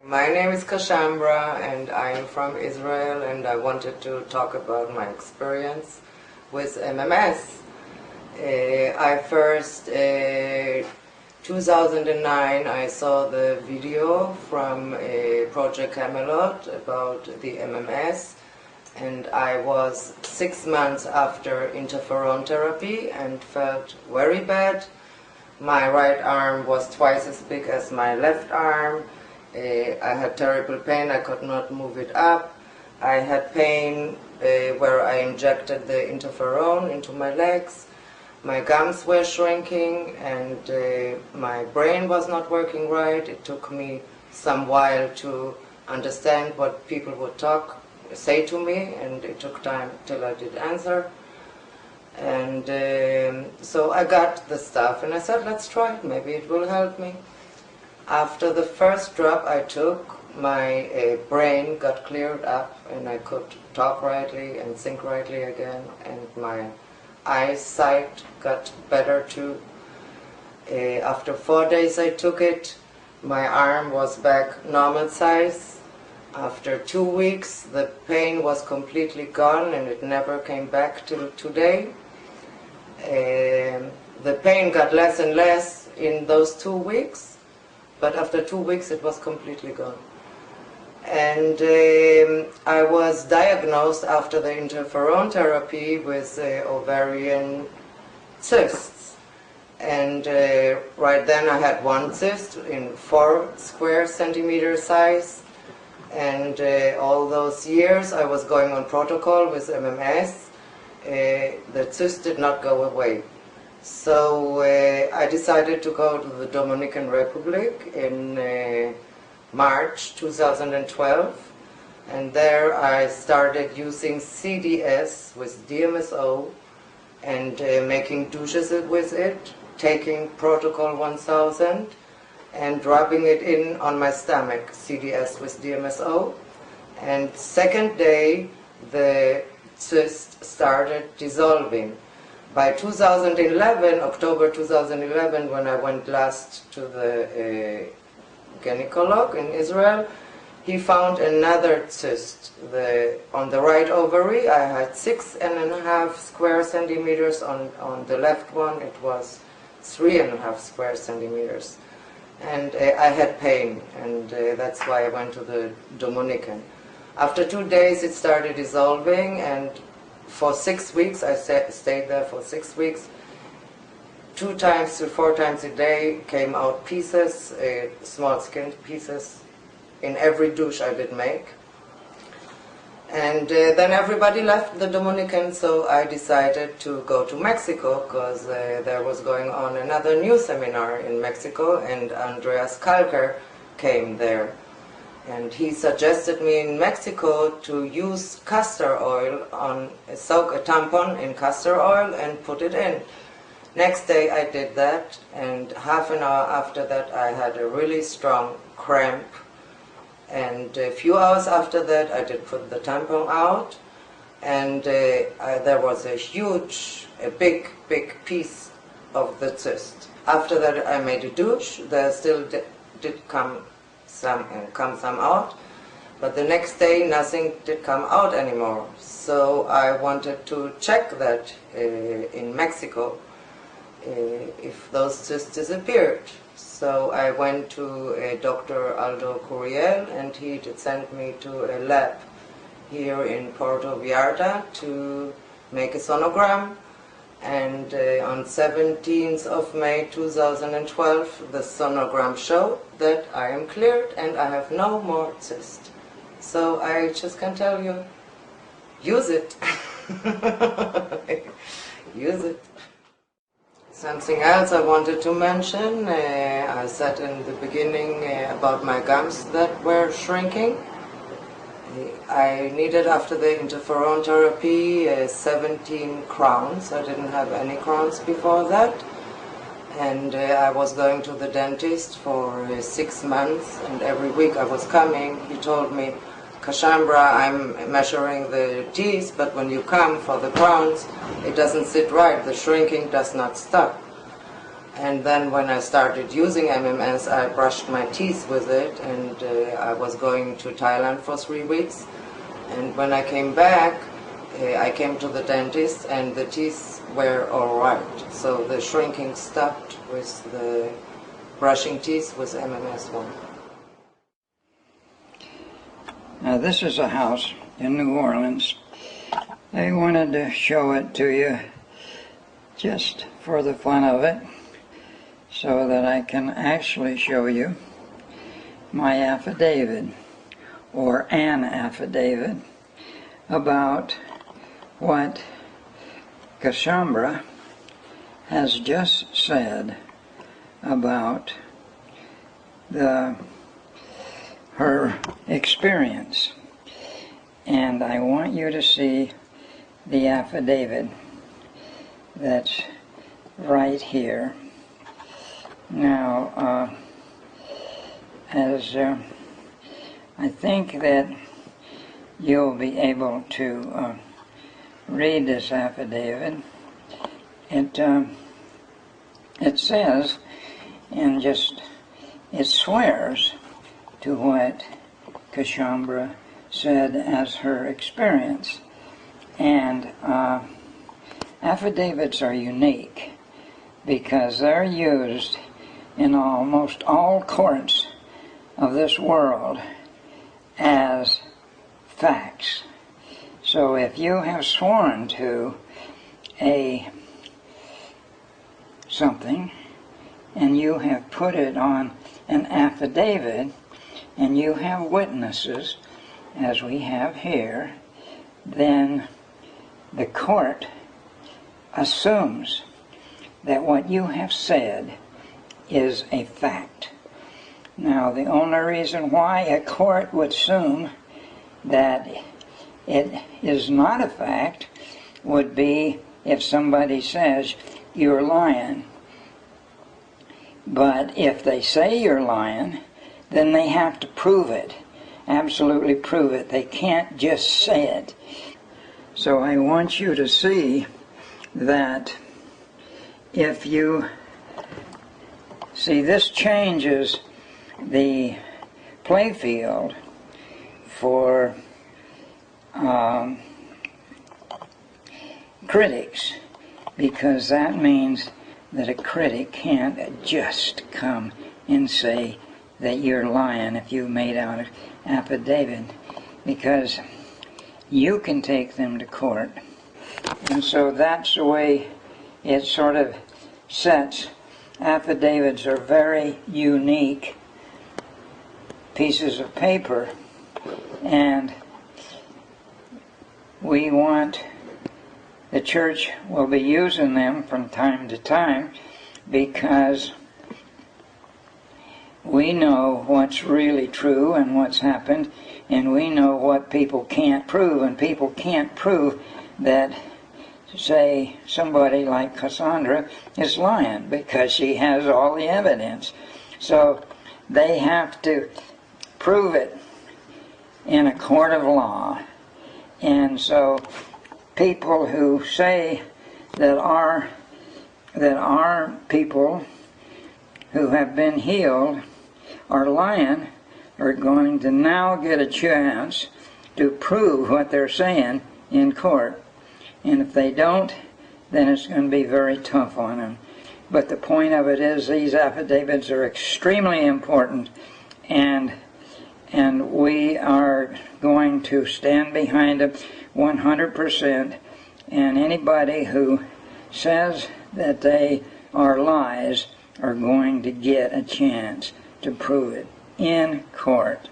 My name is Kashambra and I am from Israel, and I wanted to talk about my experience with MMS. I first, 2009, I saw the video from Project Camelot about the MMS, and I was 6 months after interferon therapy and felt very bad. My right arm was twice as big as my left arm. I had terrible pain, I could not move it up. I had pain where I injected the interferon into my legs. My gums were shrinking and my brain was not working right. It took me some while to understand what people would say to me, and it took time till I did answer. And so I got the stuff and I said, let's try it, maybe it will help me. After the first drop I took, my brain got cleared up and I could talk rightly and think rightly again, and my eyesight got better too. After 4 days I took it, my arm was back normal size. After 2 weeks the pain was completely gone and it never came back till today. The pain got less and less in those 2 weeks. But after 2 weeks it was completely gone. And I was diagnosed after the interferon therapy with ovarian cysts. And right then I had one cyst in 4 square centimeter size. And all those years I was going on protocol with MMS. The cyst did not go away. So I decided to go to the Dominican Republic in March 2012, and there I started using CDS with DMSO and making douches with it, taking Protocol 1000 and rubbing it in on my stomach, CDS with DMSO. And second day the cyst started dissolving. By 2011, October 2011, when I went last to the gynecologist in Israel, he found another cyst. On the right ovary, I had 6.5 square centimeters. On the left one, it was 3.5 square centimeters. And I had pain, and that's why I went to the Dominican. After 2 days, it started dissolving, and for 6 weeks, I stayed there for 6 weeks. 2 times to 4 times a day came out pieces, small skin pieces, in every douche I did make. And then everybody left the Dominican, so I decided to go to Mexico, because there was going on another new seminar in Mexico, and Andreas Kalker came there. And he suggested me in Mexico to use castor oil, soak a tampon in castor oil and put it in. Next day I did that, and half an hour after that I had a really strong cramp. And a few hours after that I did put the tampon out, and there was a big piece of the cyst. After that I made a douche. There still did come some out, but the next day nothing did come out anymore. So I wanted to check that in Mexico if those cysts disappeared. So I went to Dr. Aldo Curiel, and he did send me to a lab here in Puerto Vallarta to make a sonogram. And on 17th of May 2012, the sonogram showed that I am cleared and I have no more cyst. So I just can tell you, use it. Use it. Something else I wanted to mention, I said in the beginning about my gums that were shrinking. I needed, after the interferon therapy, 17 crowns. I didn't have any crowns before that. And I was going to the dentist for 6 months, and every week I was coming. He told me, Kashambra, I'm measuring the teeth, but when you come for the crowns, it doesn't sit right. The shrinking does not stop. And then when I started using MMS, I brushed my teeth with it, and I was going to Thailand for 3 weeks. And when I came back, I came to the dentist, and the teeth were all right. So the shrinking stopped with the brushing teeth with MMS1. Now this is a house in New Orleans. I wanted to show it to you just for the fun of it, so that I can actually show you my affidavit, or an affidavit, about what Cassandra has just said about her experience. And I want you to see the affidavit that's right here. Now, I think that you'll be able to read this affidavit. It says, and it swears to what Cassandra said as her experience. And affidavits are unique because they're used in almost all courts of this world as facts. So if you have sworn to something and you have put it on an affidavit and you have witnesses, as we have here, then the court assumes that what you have said is a fact. Now, the only reason why a court would assume that it is not a fact would be if somebody says you're lying. But if they say you're lying, then they have to prove it, absolutely prove it. They can't just say it. So I want you to see that if you see, this changes the playfield for critics, because that means that a critic can't just come and say that you're lying if you made out an affidavit, because you can take them to court. And so that's the way it sort of sets. Affidavits are very unique pieces of paper, and the church will be using them from time to time because we know what's really true and what's happened, and we know what people can't prove, and people can't prove that, say, somebody like Cassandra is lying because she has all the evidence. So they have to prove it in a court of law. And so people who say that our people who have been healed are lying are going to now get a chance to prove what they're saying in court. And if they don't, then it's going to be very tough on them. But the point of it is these affidavits are extremely important, and we are going to stand behind them 100%. And anybody who says that they are lies are going to get a chance to prove it in court.